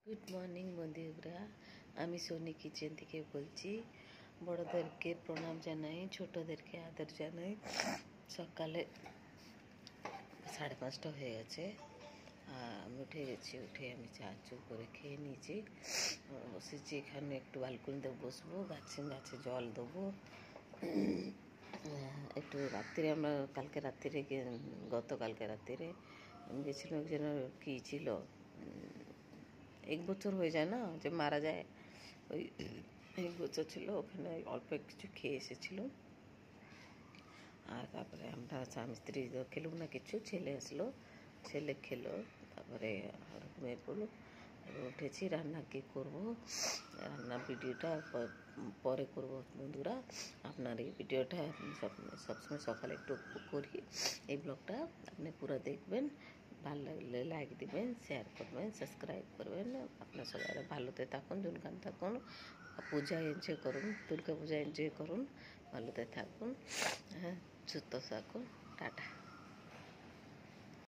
Good morning বন্ধুরা, আমি Sony kitchen থেকে বলছি। বড়দেরকে প্রণাম জানাই, ছোটদেরকে আদর জানাই। সকালে 5:30 হয়ে গেছে। আমি উঠে গেছি। উঠে আমি চা করে খেয়ে নিয়েছি। বসেছি এখানে, একটু বালকনিতে বসবো, গাছে জল দেবো। একটু রাত্রিরে আমরা গতকালকে রাত্রিরে আমি গেছিলাম। একজনের কী ছিল, 1 বছর হয়ে যায় না যে মারা যায়, ওই 1 বছর ছিল। ওখানে অল্প কিছু খেয়ে এসেছিল। আর তারপরে আমরা স্বামী স্ত্রী খেলুম না কিছু, ছেলে আসলো, ছেলে খেলো, তারপরে ঘুমিয়ে পড়লো। উঠেছি, রান্না কী করবো, রান্নার ভিডিওটা পরে করব বন্ধুরা। আপনার এই ভিডিওটা সবসময় সকালে একটু করি। এই ব্লগটা আপনি পুরো দেখবেন, ভালো লাগলে লাইক দিবেন, শেয়ার করবেন, সাবস্ক্রাইব করবেন। আপনার সবাই ভালোতে থাকুন, দুলগান থাকুন, পূজা এনজয় করুন, দুর্গা পূজা এনজয় করুন, ভালোতে থাকুন, হ্যাঁ, সুস্থ থাকুন। টাটা।